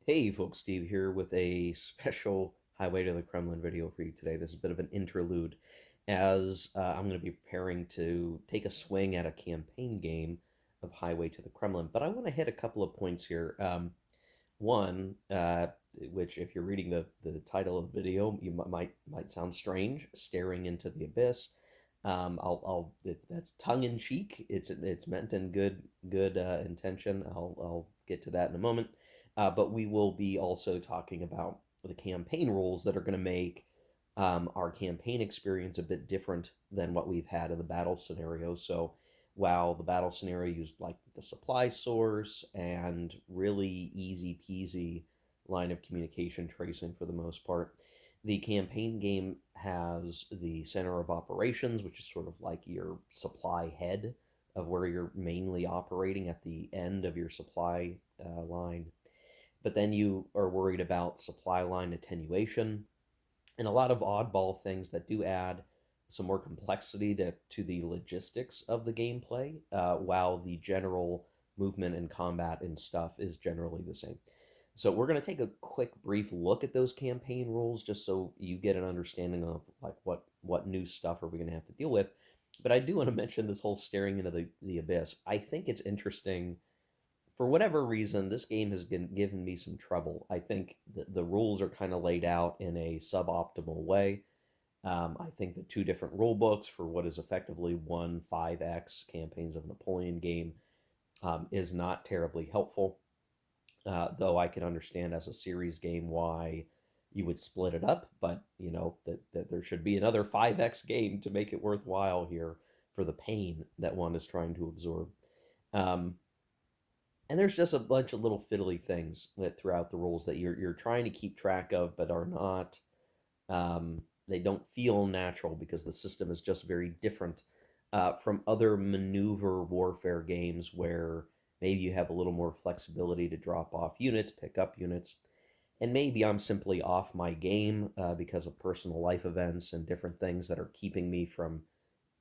Hey folks, Steve here with a special Highway to the Kremlin video for you today. This is a bit of an interlude as I'm going to be preparing to take a swing at a campaign game of Highway to the Kremlin. But I want to hit a couple of points here. One, which if you're reading the title of the video, you might sound strange, staring into the abyss. That's tongue in cheek. It's meant in good intention. I'll get to that in a moment. But we will be also talking about the campaign rules that are going to make our campaign experience a bit different than what we've had in the battle scenario. So while the battle scenario used like the supply source and really easy peasy line of communication tracing for the most part, the campaign game has the center of operations, which is sort of like your supply head of where you're mainly operating at the end of your supply line. But then you are worried about supply line attenuation and a lot of oddball things that do add some more complexity to the logistics of the gameplay, while the general movement and combat and stuff is generally the same. So we're going to take a quick brief look at those campaign rules just so you get an understanding of like what new stuff are we going to have to deal with. But I do want to mention this whole staring into the abyss. I think it's interesting. For whatever reason, this game has been given me some trouble. I think the rules are kind of laid out in a suboptimal way. I think the two different rule books for what is effectively one 5X campaigns of Napoleon game is not terribly helpful. Though I can understand as a series game why you would split it up, but that there should be another 5X game to make it worthwhile here for the pain that one is trying to absorb. Um, and there's just a bunch of little fiddly things that throughout the rules that you're trying to keep track of, but are not. They don't feel natural because the system is just very different from other maneuver warfare games where maybe you have a little more flexibility to drop off units, pick up units, and maybe I'm simply off my game because of personal life events and different things that are keeping me from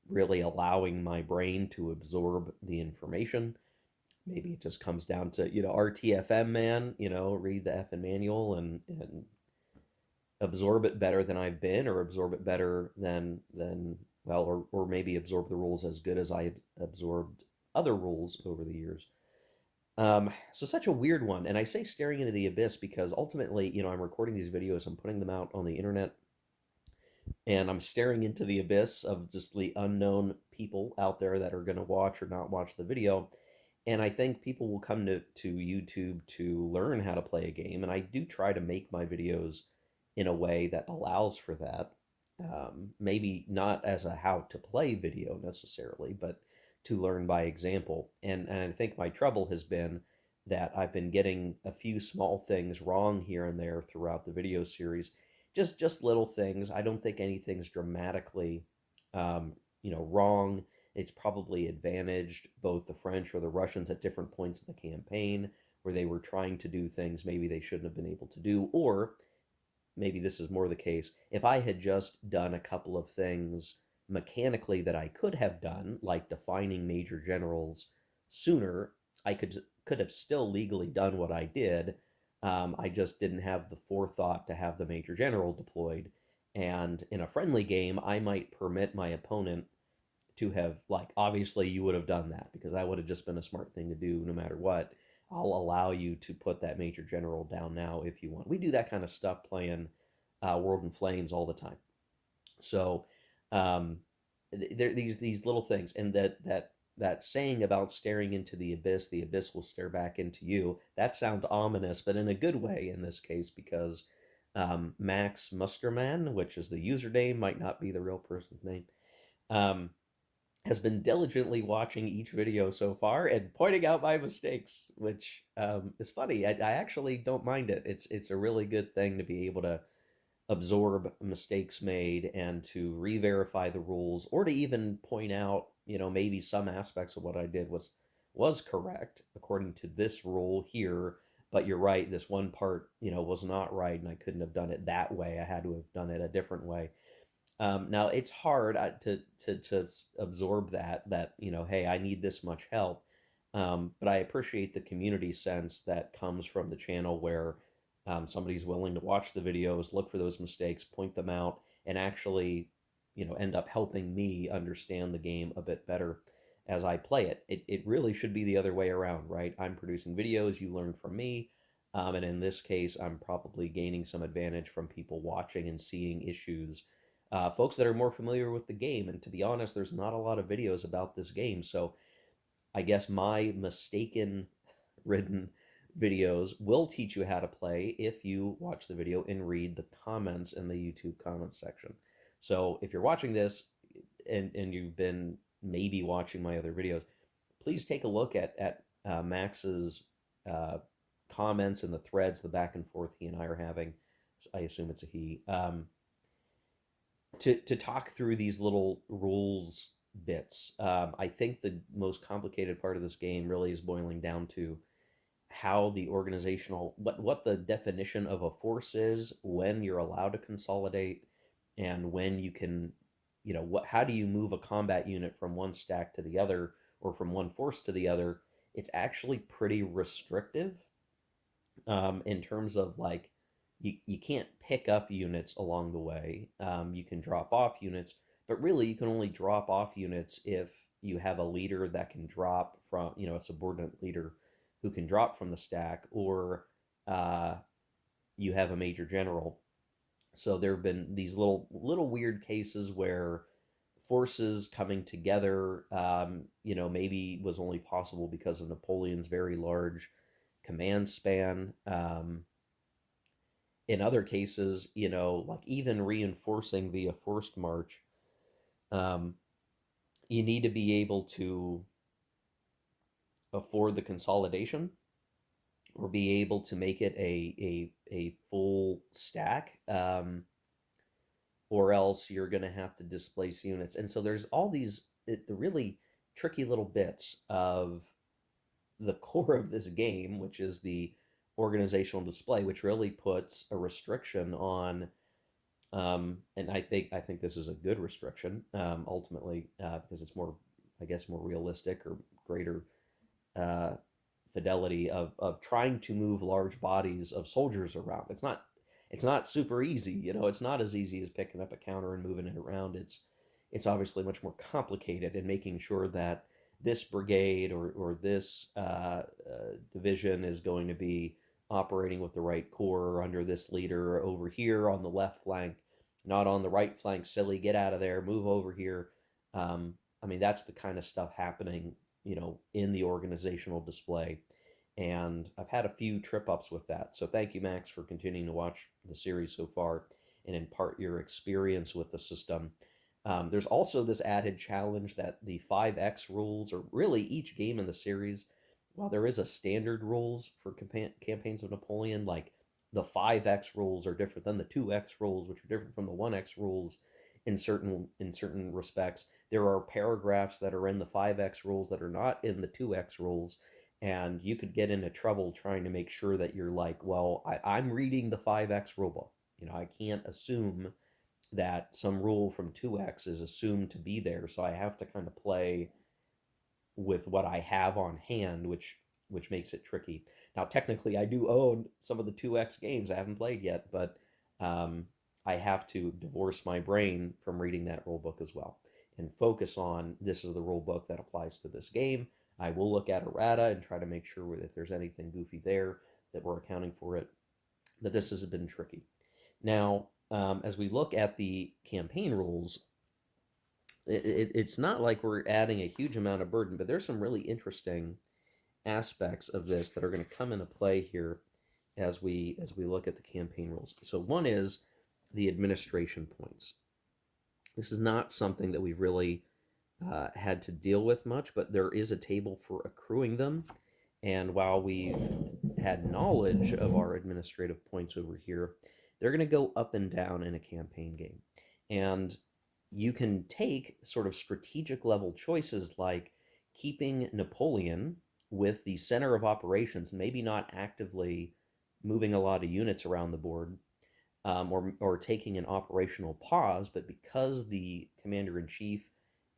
really allowing my brain to absorb the information. Maybe it just comes down to RTFM, man, read the F and manual and absorb it better than I've been, or absorb it better than well, or maybe absorb the rules as good as I absorbed other rules over the years. So such a weird one, and I say staring into the abyss because ultimately, I'm recording these videos, I'm putting them out on the internet, and I'm staring into the abyss of just the unknown people out there that are going to watch or not watch the video. And I think people will come to YouTube to learn how to play a game. And I do try to make my videos in a way that allows for that. Maybe not as a how to play video necessarily, but to learn by example. And I think my trouble has been that I've been getting a few small things wrong here and there throughout the video series. Just little things. I don't think anything's dramatically wrong. It's probably advantaged both the French or the Russians at different points in the campaign where they were trying to do things maybe they shouldn't have been able to do, or maybe this is more the case. If I had just done a couple of things mechanically that I could have done, like defining major generals sooner, I could have still legally done what I did. I just didn't have the forethought to have the major general deployed. And in a friendly game, I might permit my opponent to have, like, obviously you would have done that because that would have just been a smart thing to do no matter what. I'll allow you to put that major general down now if you want. We do that kind of stuff playing World in Flames all the time. So um, there these little things, and that saying about staring into the abyss will stare back into you. That sounds ominous, but in a good way in this case because Max Musterman, which is the username, might not be the real person's name. Um, has been diligently watching each video so far and pointing out my mistakes, which is funny. I actually don't mind it. It's a really good thing to be able to absorb mistakes made and to re-verify the rules, or to even point out, maybe some aspects of what I did was correct according to this rule here, but you're right, this one part, was not right, and I couldn't have done it that way. I had to have done it a different way. Now it's hard to absorb that hey, I need this much help, but I appreciate the community sense that comes from the channel where Somebody's willing to watch the videos, look for those mistakes, point them out, and actually, end up helping me understand the game a bit better as I play it. It really should be the other way around, right? I'm producing videos, you learn from me. And in this case, I'm probably gaining some advantage from people watching and seeing issues. Folks that are more familiar with the game. And to be honest, there's not a lot of videos about this game. So I guess my mistaken ridden videos will teach you how to play if you watch the video and read the comments in the YouTube comments section. So if you're watching this and you've been maybe watching my other videos, please take a look at Max's uh, comments and the threads, the back and forth he and I are having. I assume it's a he. To talk through these little rules bits. I think the most complicated part of this game really is boiling down to how the organizational what the definition of a force is, when you're allowed to consolidate, and when you can, what how do you move a combat unit from one stack to the other or from one force to the other. It's actually pretty restrictive in terms of like you can't pick up units along the way. You can drop off units, but really you can only drop off units if you have a leader that can drop from, a subordinate leader who can drop from the stack, or uh, you have a major general. So there have been these little weird cases where forces coming together, maybe was only possible because of Napoleon's very large command span. In other cases, like even reinforcing via forced march, um, you need to be able to afford the consolidation or be able to make it a full stack, or else you're going to have to displace units. And so there's all these the really tricky little bits of the core of this game, which is the organizational display, which really puts a restriction on. And I think this is a good restriction, ultimately, because it's more, I guess, more realistic or greater uh, fidelity of trying to move large bodies of soldiers around. It's not super easy. It's not as easy as picking up a counter and moving it around. It's obviously much more complicated in making sure that this brigade or this division is going to be operating with the right corps under this leader over here on the left flank, not on the right flank. Silly, get out of there, move over here. I mean, that's the kind of stuff happening, in the organizational display. And I've had a few trip ups with that. So thank you, Max, for continuing to watch the series so far and impart your experience with the system. There's also this added challenge that the 5X rules, or really each game in the series, while there is a standard rules for campaigns of Napoleon, like the 5X rules are different than the 2X rules, which are different from the 1X rules in certain respects. There are paragraphs that are in the 5X rules that are not in the 2X rules, and you could get into trouble trying to make sure that you're like, well, I'm reading the 5X rulebook. I can't assume that some rule from 2X is assumed to be there, so I have to kind of play with what I have on hand, which makes it tricky. Now, technically, I do own some of the 2X games I haven't played yet, but I have to divorce my brain from reading that rule book as well and focus on this is the rule book that applies to this game. I will look at errata and try to make sure if there's anything goofy there that we're accounting for it. But this has been tricky. Now, as we look at the campaign rules, it's not like we're adding a huge amount of burden, but there's some really interesting aspects of this that are going to come into play here as we look at the campaign rules. So one is the administration points. This is not something that we've really had to deal with much, but there is a table for accruing them. And while we've had knowledge of our administrative points over here, they're going to go up and down in a campaign game. And you can take sort of strategic level choices like keeping Napoleon with the center of operations, maybe not actively moving a lot of units around the board, or taking an operational pause, but because the commander in chief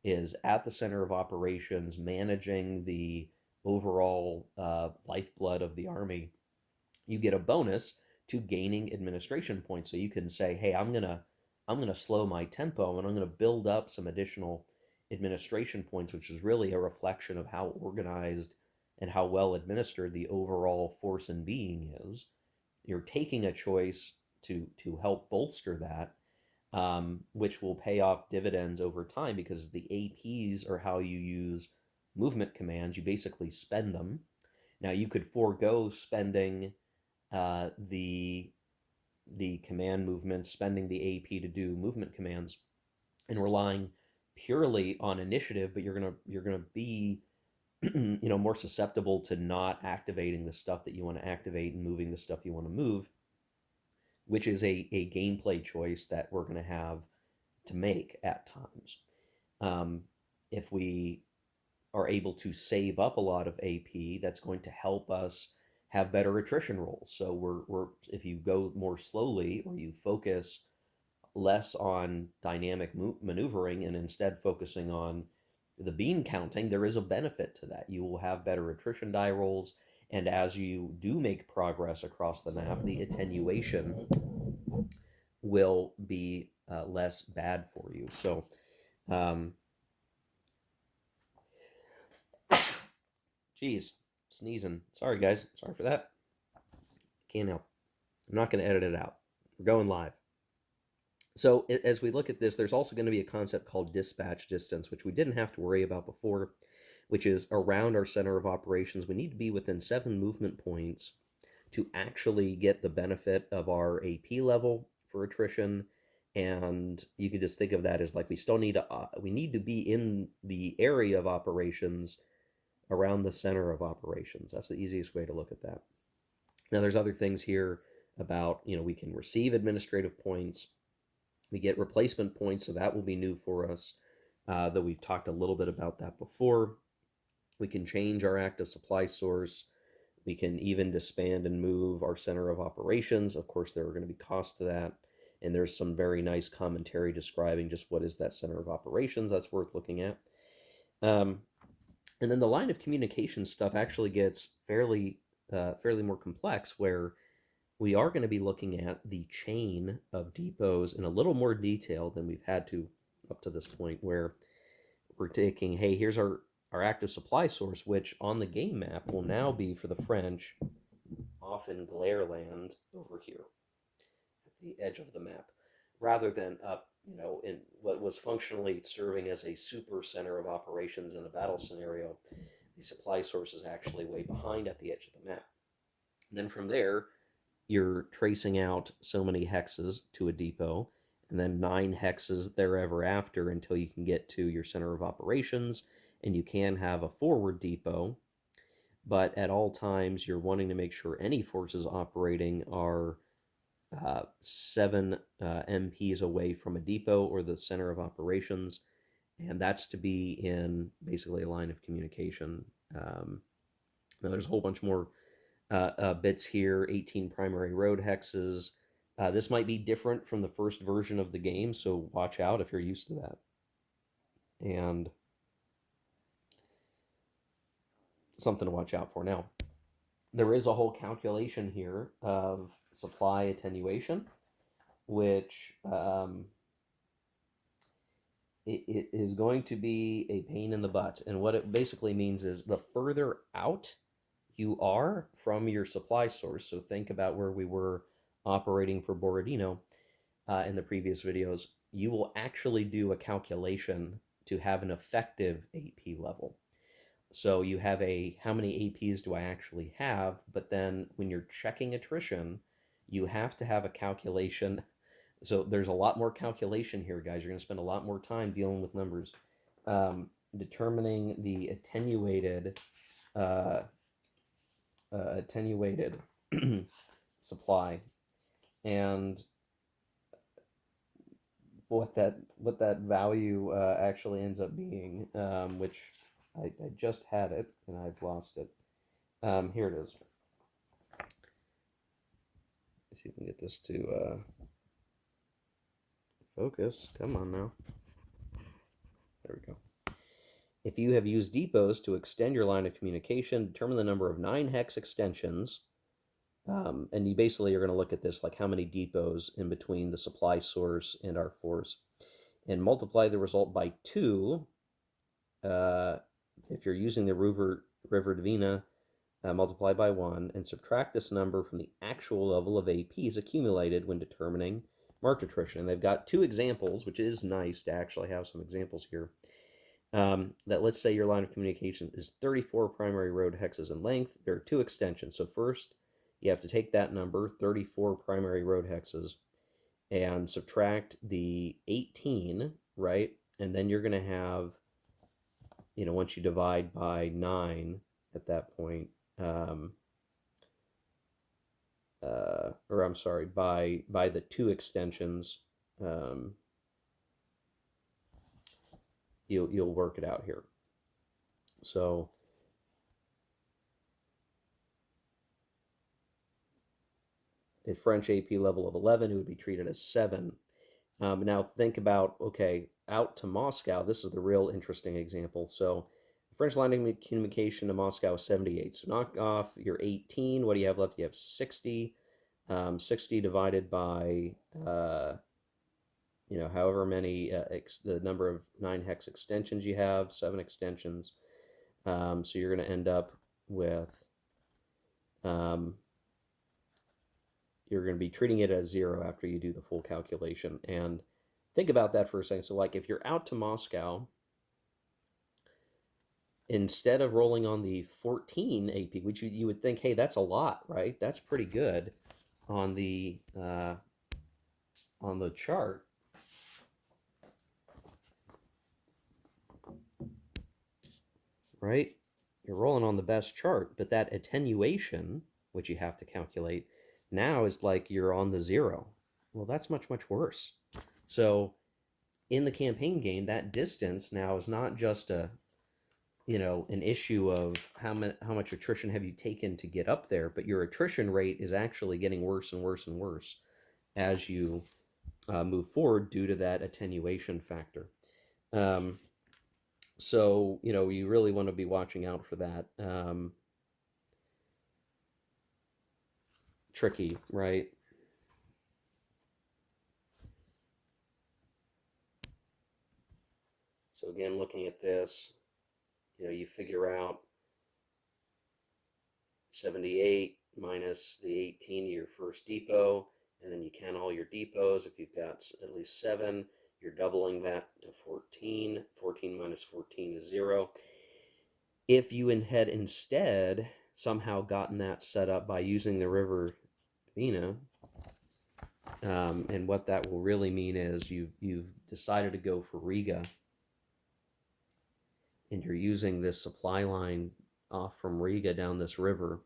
is at the center of operations, managing the overall lifeblood of the army, you get a bonus to gaining administration points. So you can say, hey, I'm gonna slow my tempo and I'm gonna build up some additional administration points, which is really a reflection of how organized and how well administered the overall force and being is. You're taking a choice to help bolster that, which will pay off dividends over time because the APs are how you use movement commands. You basically spend them. Now you could forego spending the command movements, spending the AP to do movement commands, and relying purely on initiative. But you're gonna be more susceptible to not activating the stuff that you want to activate and moving the stuff you want to move, which is a gameplay choice that we're going to have to make at times. If we are able to save up a lot of AP, that's going to help us have better attrition rolls. So we're if you go more slowly or you focus less on dynamic maneuvering and instead focusing on the bean counting, there is a benefit to that. You will have better attrition die rolls, and as you do make progress across the map, the attenuation will be less bad for you. So, um, geez, sneezing. Sorry, guys. Sorry for that. Can't help. I'm not going to edit it out. We're going live. So as we look at this, there's also going to be a concept called dispatch distance, which we didn't have to worry about before, which is around our center of operations. We need to be within 7 movement points to actually get the benefit of our AP level for attrition. And you could just think of that as like we need to be in the area of operations around the center of operations. That's the easiest way to look at that. Now there's other things here about, we can receive administrative points. We get replacement points, so that will be new for us, though we've talked a little bit about that before. We can change our active supply source. We can even disband and move our center of operations. Of course, there are going to be costs to that, and there's some very nice commentary describing just what is that center of operations. That's worth looking at. And then the line of communication stuff actually gets fairly more complex, where we are going to be looking at the chain of depots in a little more detail than we've had to up to this point, where we're taking, hey, here's our active supply source, which on the game map will now be for the French off in Glareland over here at the edge of the map, rather than up, in what was functionally serving as a super center of operations in a battle scenario. The supply source is actually way behind at the edge of the map. And then from there, you're tracing out so many hexes to a depot, and then 9 hexes therever after until you can get to your center of operations, and you can have a forward depot, but at all times you're wanting to make sure any forces operating are 7 MPs away from a depot or the center of operations, and that's to be in basically a line of communication. Now there's a whole bunch more bits here, 18 primary road hexes. This might be different from the first version of the game, so watch out if you're used to that. And something to watch out for. Now, there is a whole calculation here of supply attenuation, which it is going to be a pain in the butt. And what it basically means is the further out you are from your supply source, so think about where we were operating for Borodino in the previous videos, you will actually do a calculation to have an effective AP level. So you have how many APs do I actually have? But then when you're checking attrition, you have to have a calculation. So there's a lot more calculation here, guys. You're going to spend a lot more time dealing with numbers, determining the attenuated supply, and what that value actually ends up being, which I just had it and I've lost it. Here it is. Let's see if we can get this to focus. Come on now. There we go. If you have used depots to extend your line of communication, determine the number of 9 hex extensions And you basically are going to look at this like how many depots in between the supply source and our force, and multiply the result by 2. Uh, if you're using the river Dvina, multiply by 1, and subtract this number from the actual level of APs accumulated when determining marked attrition. And they've got 2 examples, which is nice to actually have some examples here. That let's say your line of communication is 34 primary road hexes in length. There are 2 extensions. So first, you have to take that number, 34 primary road hexes, and subtract the 18, right? And then you're going to have, once you divide by 9 at that point, or I'm sorry, by the 2 extensions, um, you'll work it out here. So a French AP level of 11, it would be treated as 7. Now think about, okay, out to Moscow. This is the real interesting example. So French line of communication to Moscow is 78. So knock off your 18. What do you have left? You have 60. 60 divided by, however many, the number of 9 hex extensions you have, 7 extensions. So you're going to end up with, um, you're going to be treating it as 0 after you do the full calculation. And think about that for a second. So, like, if you're out to Moscow, instead of rolling on the 14 AP, which you would think, hey, that's a lot, right? That's pretty good on the chart. Right? You're rolling on the best chart, but that attenuation, which you have to calculate, now is like you're on the 0. Well, that's much, much worse. So in the campaign game, that distance now is not just an issue of how much attrition have you taken to get up there, but your attrition rate is actually getting worse and worse and worse as you move forward due to that attenuation factor. So you really want to be watching out for that. Tricky, right? So again, looking at this, you figure out 78 minus the 18 of your first depot, and then you count all your depots. If you've got at least 7, you're doubling that to 14. 14 minus 14 is 0. If you had instead somehow gotten that set up by using the river Vina, and what that will really mean is you've decided to go for Riga, and you're using this supply line off from Riga down this river,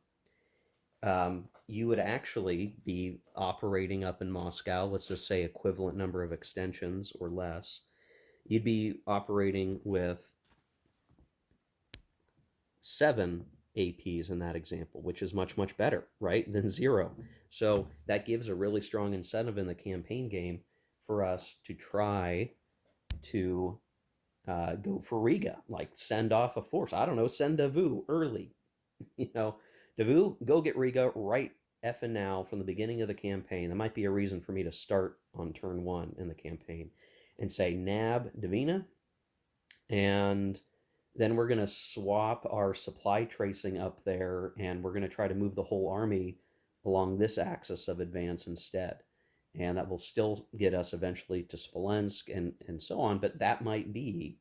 you would actually be operating up in Moscow, let's just say equivalent number of extensions or less. You'd be operating with 7 APs in that example, which is much, much better, right, than 0. So that gives a really strong incentive in the campaign game for us to try to go for Riga, like send off a force. I don't know, send Davu early. Davu, go get Riga right effing now from the beginning of the campaign. That might be a reason for me to start on turn 1 in the campaign and say nab Davina, and then we're going to swap our supply tracing up there, and we're going to try to move the whole army along this axis of advance instead. And that will still get us eventually to Smolensk and so on, but that might be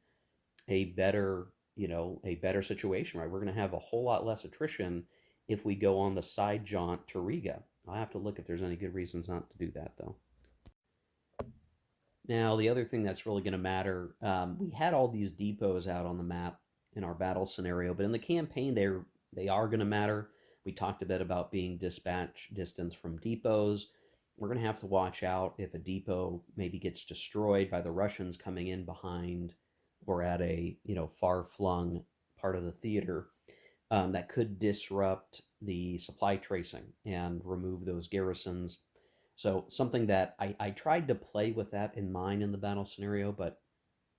a better, a better situation, right? We're going to have a whole lot less attrition if we go on the side jaunt to Riga. I'll have to look if there's any good reasons not to do that, though. Now, the other thing that's really going to matter, we had all these depots out on the map in our battle scenario, but in the campaign, they are going to matter. We talked a bit about being dispatch distance from depots. We're going to have to watch out if a depot maybe gets destroyed by the Russians coming in behind or at a far-flung part of the theater. That could disrupt the supply tracing and remove those garrisons. So something that I tried to play with that in mind in the battle scenario, but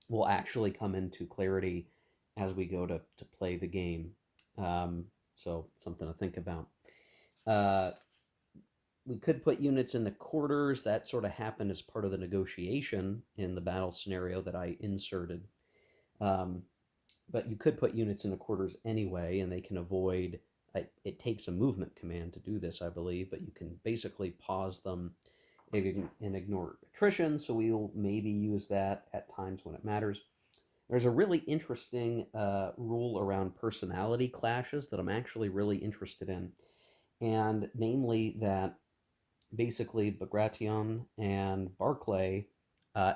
will actually come into clarity as we go to play the game. So something to think about. we could put units in the quarters. That sort of happened as part of the negotiation in the battle scenario that I inserted. Um, but you could put units in the quarters anyway, and they can avoid. It takes a movement command to do this, I believe, but you can basically pause them and ignore attrition. So we will maybe use that at times when it matters. There's a really interesting rule around personality clashes that I'm actually really interested in, and namely that basically Bagration and Barclay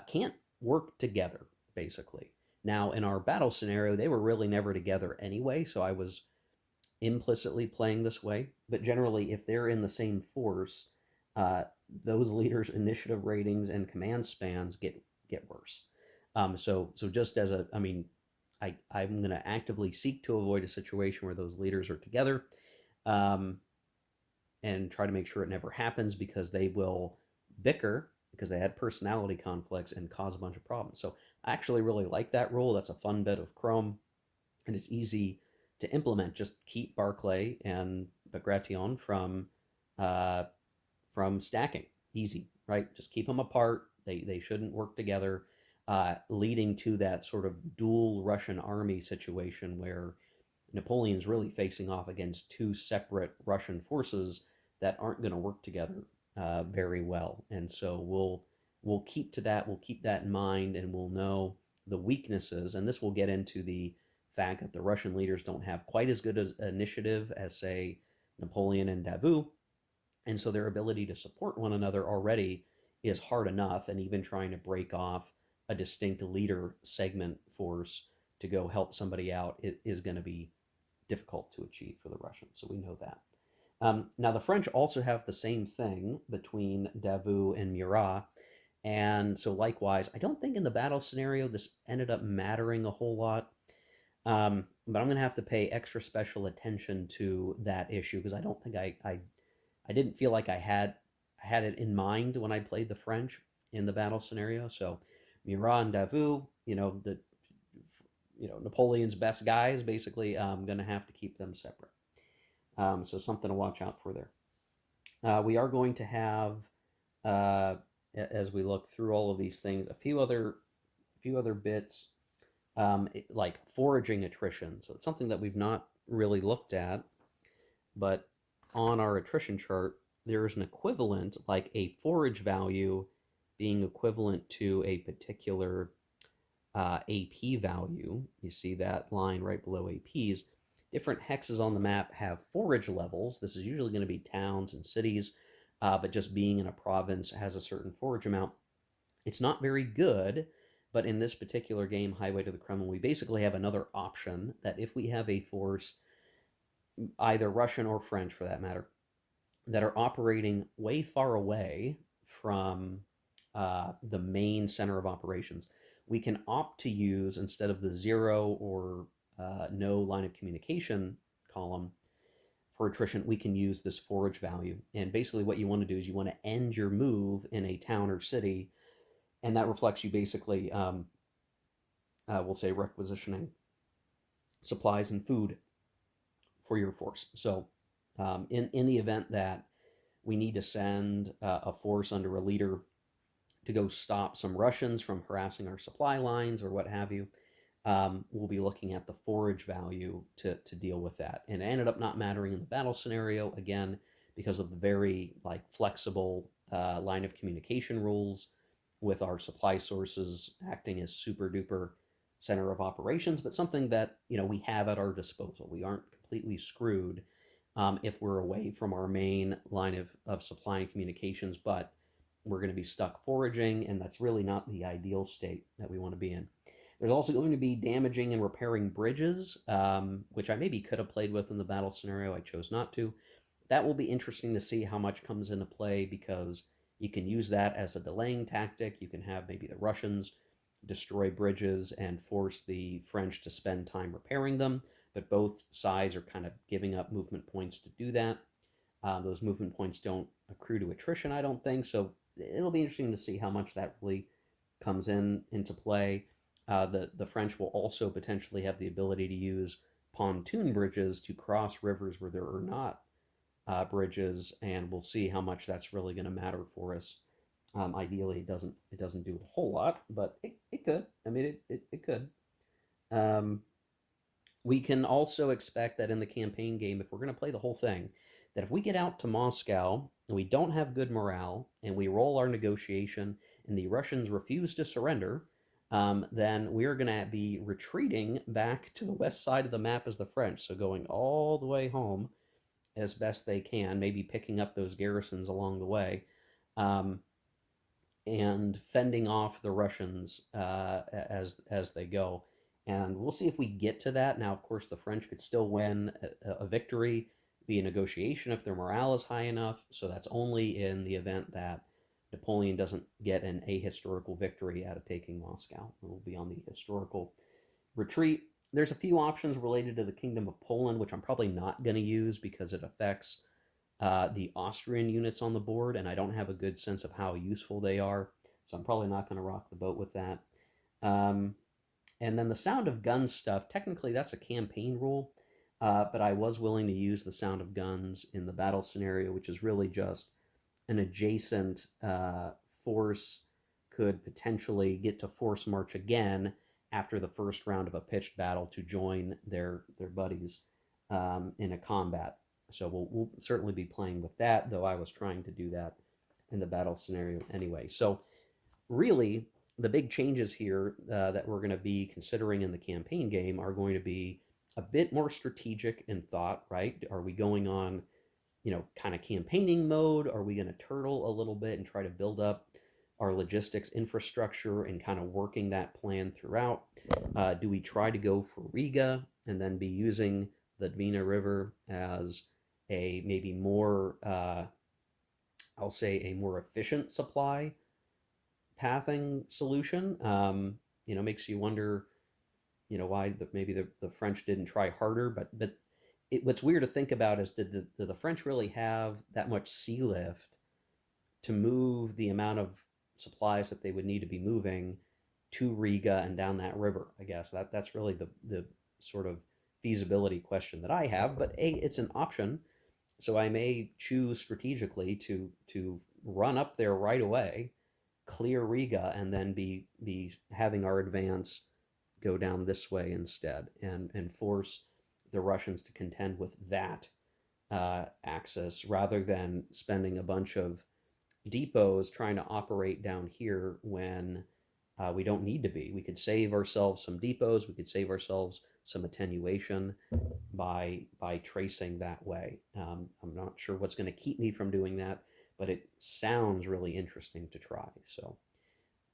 can't work together, basically. Now, in our battle scenario, they were really never together anyway, so I was implicitly playing this way. But generally, if they're in the same force, uh, those leaders' initiative ratings and command spans get worse. So just as a, I mean, I'm going to actively seek to avoid a situation where those leaders are together. Um, and try to make sure it never happens because they will bicker because they had personality conflicts and cause a bunch of problems. So I actually really like that rule. That's a fun bit of Chrome, and it's easy to implement. Just keep Barclay and Bagration uh, from stacking. Easy, right? Just keep them apart. They shouldn't work together, leading to that sort of dual Russian army situation where Napoleon's really facing off against two separate Russian forces that aren't going to work together very well. And so we'll keep to that. We'll keep that in mind, and we'll know the weaknesses. And this will get into the fact that the Russian leaders don't have quite as good an initiative as, say, Napoleon and Davout, and so their ability to support one another already is hard enough. And even trying to break off a distinct leader segment force to go help somebody out is going to be difficult to achieve for the Russians. So we know that. Now, the French also have the same thing between Davout and Murat. And so, likewise, I don't think in the battle scenario this ended up mattering a whole lot. But I'm going to have to pay extra special attention to that issue because I don't think I didn't feel like I had it in mind when I played the French in the battle scenario. So Murat and Davout, Napoleon's best guys, basically, I'm going to have to keep them separate. So something to watch out for there. We are going to have, uh, as we look through all of these things, a few other bits like foraging attrition. So it's something that we've not really looked at, but on our attrition chart, there's an equivalent, like a forage value being equivalent to a particular AP value. You see that line right below APs. Different hexes on the map have forage levels. This is usually going to be towns and cities, but just being in a province has a certain forage amount. It's not very good, but in this particular game, Highway to the Kremlin, we basically have another option that if we have a force, either Russian or French for that matter, that are operating way far away from the main center of operations, we can opt to use, instead of the zero or no line of communication column for attrition, we can use this forage value. And basically, what you want to do is you want to end your move in a town or city, and that reflects you basically, we'll say, requisitioning supplies and food for your force. So, in the event that we need to send a force under a leader to go stop some Russians from harassing our supply lines or what have you, we'll be looking at the forage value to deal with that. And it ended up not mattering in the battle scenario, again, because of the very flexible line of communication rules with our supply sources acting as super duper center of operations, but something that we have at our disposal. We aren't completely screwed if we're away from our main line of supply and communications, but we're going to be stuck foraging, and that's really not the ideal state that we want to be in. There's also going to be damaging and repairing bridges, which I maybe could have played with in the battle scenario. I chose not to. That will be interesting to see how much comes into play because you can use that as a delaying tactic. You can have maybe the Russians destroy bridges and force the French to spend time repairing them, but both sides are kind of giving up movement points to do that. Those movement points don't accrue to attrition, I don't think. So it'll be interesting to see how much that really comes into play. The French will also potentially have the ability to use pontoon bridges to cross rivers where there are not bridges, and we'll see how much that's really going to matter for us. Ideally, it doesn't do a whole lot, but it could. I mean, it could. Um, we can also expect that in the campaign game, if we're going to play the whole thing, that if we get out to Moscow and we don't have good morale and we roll our negotiation and the Russians refuse to surrender, then we're going to be retreating back to the west side of the map as the French. So going all the way home as best they can, maybe picking up those garrisons along the way. Um, and fending off the Russians as they go. And we'll see if we get to that. Now, of course, the French could still win a victory via negotiation if their morale is high enough. So that's only in the event that Napoleon doesn't get an ahistorical victory out of taking Moscow. It will be on the historical retreat. There's a few options related to the Kingdom of Poland, which I'm probably not going to use because it affects the Austrian units on the board, and I don't have a good sense of how useful they are, so I'm probably not going to rock the boat with that. Um, and then the Sound of Guns stuff, technically that's a campaign rule, but I was willing to use the Sound of Guns in the battle scenario, which is really just an adjacent force could potentially get to force march again after the first round of a pitched battle to join their buddies in a combat. So we'll certainly be playing with that, though I was trying to do that in the battle scenario anyway. So really, the big changes here that we're going to be considering in the campaign game are going to be a bit more strategic in thought, right? Are we going on, kind of campaigning mode? Are we going to turtle a little bit and try to build up our logistics infrastructure and kind of working that plan throughout? Do we try to go for Riga and then be using the Dvina River as a maybe more, I'll say, a more efficient supply pathing solution? Makes you wonder, why maybe the French didn't try harder, but what's weird to think about is did the French really have that much sea lift to move the amount of supplies that they would need to be moving to Riga and down that river? I guess that's really the sort of feasibility question that I have. But it's an option, so I may choose strategically to run up there right away, clear Riga, and then be having our advance go down this way instead, and force the Russians to contend with that axis rather than spending a bunch of depots trying to operate down here when we don't need to be. We could save ourselves some depots. We could save ourselves some attenuation by tracing that way. I'm not sure what's going to keep me from doing that, but it sounds really interesting to try. So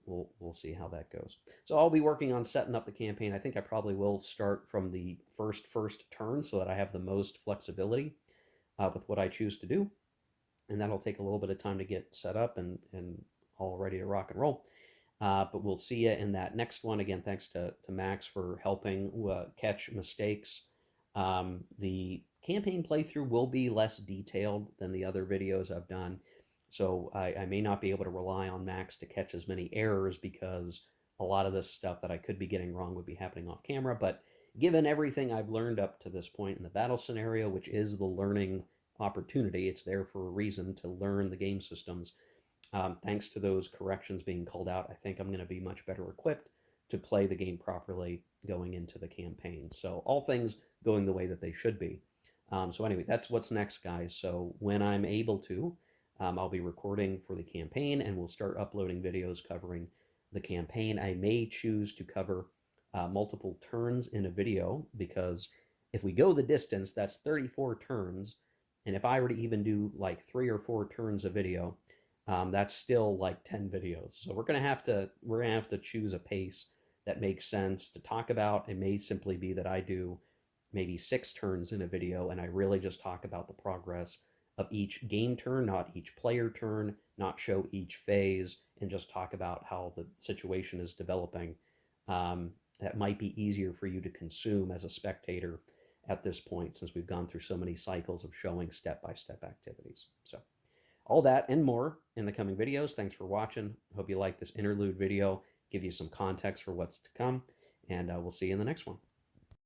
we'll see how that goes. So I'll be working on setting up the campaign. I think I probably will start from the first turn so that I have the most flexibility with what I choose to do, and that'll take a little bit of time to get set up and all ready to rock and roll. But we'll see you in that next one. Again, thanks to Max for helping catch mistakes. The campaign playthrough will be less detailed than the other videos I've done, so I may not be able to rely on Max to catch as many errors because a lot of this stuff that I could be getting wrong would be happening off camera. But given everything I've learned up to this point in the battle scenario, which is the learning opportunity, it's there for a reason to learn the game systems. Thanks to those corrections being called out, I think I'm going to be much better equipped to play the game properly going into the campaign. So all things going the way that they should be. So anyway, that's what's next, guys. So when I'm able to, I'll be recording for the campaign, and we'll start uploading videos covering the campaign. I may choose to cover multiple turns in a video, because if we go the distance, that's 34 turns. And if I were to even do like 3 or 4 turns a video, that's still like 10 videos. So we're gonna have to choose a pace that makes sense to talk about. It may simply be that I do maybe 6 turns in a video, and I really just talk about the progress of each game turn, not each player turn, not show each phase, and just talk about how the situation is developing. That might be easier for you to consume as a spectator at this point, since we've gone through so many cycles of showing step-by-step activities. So all that and more in the coming videos. Thanks for watching. Hope you like this interlude video, give you some context for what's to come, and we'll see you in the next one.